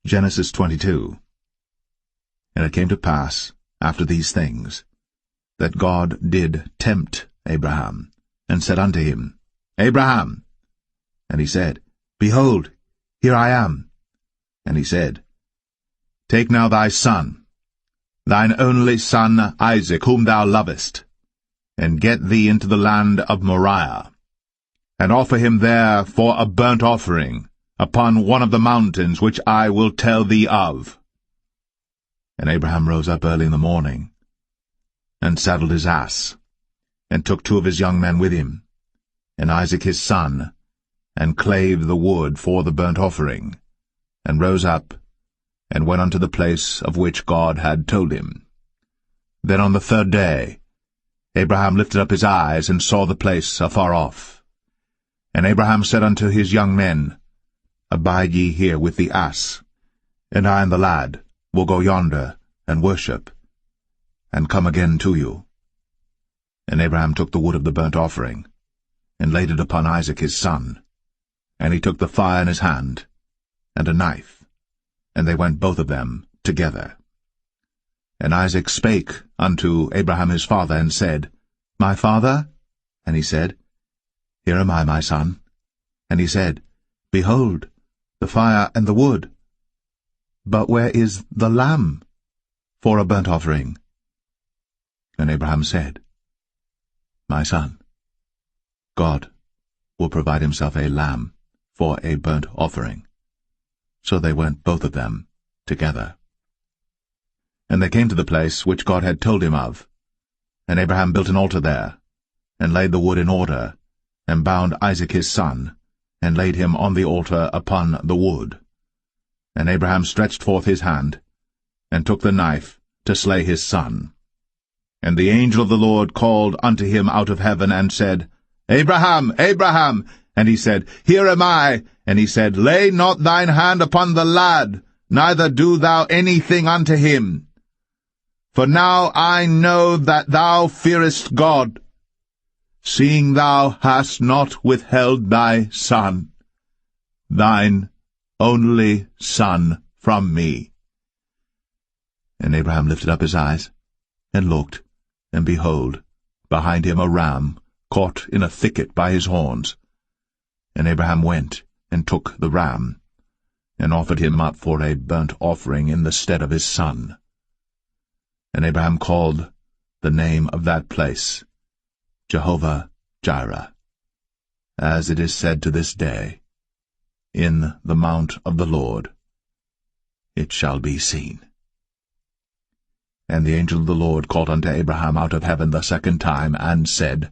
Genesis 22. And it came to pass, after these things, that God did tempt Abraham, and said unto him, Abraham. And he said, Behold, here I am. And he said, Take now thy son, thine only son Isaac, whom thou lovest, and get thee into the land of Moriah, and offer him there for a burnt offering upon one of the mountains which I will tell thee of. And Abraham rose up early in the morning, and saddled his ass, and took 2 of his young men with him, and Isaac his son, and clave the wood for the burnt offering, and rose up, and went unto the place of which God had told him. Then on the 3rd day Abraham lifted up his eyes, and saw the place afar off. And Abraham said unto his young men, Abide ye here with the ass, and I and the lad will go yonder, and worship, and come again to you. And Abraham took the wood of the burnt offering, and laid it upon Isaac his son. And he took the fire in his hand, and a knife, and they went both of them together. And Isaac spake unto Abraham his father, and said, My father? And he said, Here am I, my son. And he said, Behold, the fire and the wood. But where is the lamb for a burnt offering? And Abraham said, My son, God will provide himself a lamb for a burnt offering. So they went both of them together. And they came to the place which God had told him of. And Abraham built an altar there, and laid the wood in order, and bound Isaac his son, and laid him on the altar upon the wood. And Abraham stretched forth his hand, and took the knife to slay his son. And the angel of the Lord called unto him out of heaven, and said, Abraham, Abraham! And he said, Here am I. And he said, Lay not thine hand upon the lad, neither do thou anything unto him. For now I know that thou fearest God, seeing thou hast not withheld thy son, thine only son, from me. And Abraham lifted up his eyes, and looked, and behold, behind him a ram caught in a thicket by his horns. And Abraham went, and took the ram, and offered him up for a burnt offering in the stead of his son. And Abraham called the name of that place Jehovah-Jireh, as it is said to this day, In the mount of the Lord it shall be seen. And the angel of the Lord called unto Abraham out of heaven the 2nd time, and said,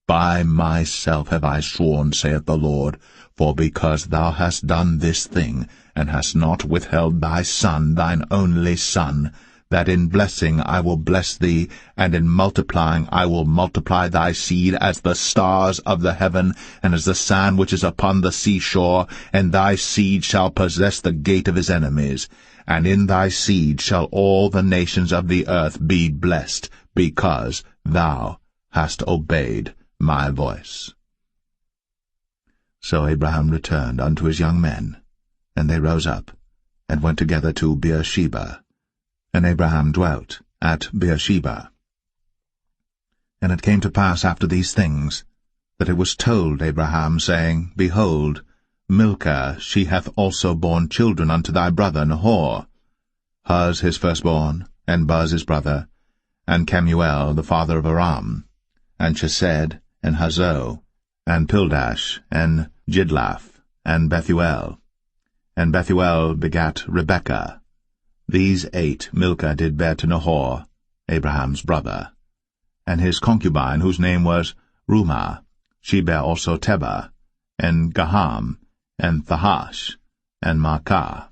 By myself have I sworn, saith the Lord, for because thou hast done this thing, and hast not withheld thy son, thine only son, that in blessing I will bless thee, and in multiplying I will multiply thy seed as the stars of the heaven, and as the sand which is upon the seashore, and thy seed shall possess the gate of his enemies. And in thy seed shall all the nations of the earth be blessed, because thou hast obeyed my voice. So Abraham returned unto his young men, and they rose up, and went together to Beersheba. And Abraham dwelt at Beersheba. And it came to pass after these things, that it was told Abraham, saying, Behold, Milcah, she hath also borne children unto thy brother Nahor, Huz his firstborn, and Buz his brother, and Kemuel the father of Aram, and Chesed, and Hazo, and Pildash, and Jidlaph, and Bethuel. And Bethuel begat Rebekah. These 8 Milcah did bear to Nahor, Abraham's brother. And his concubine, whose name was Rumah, she bare also Tebah, and Gaham, and Thahash, and Maacah.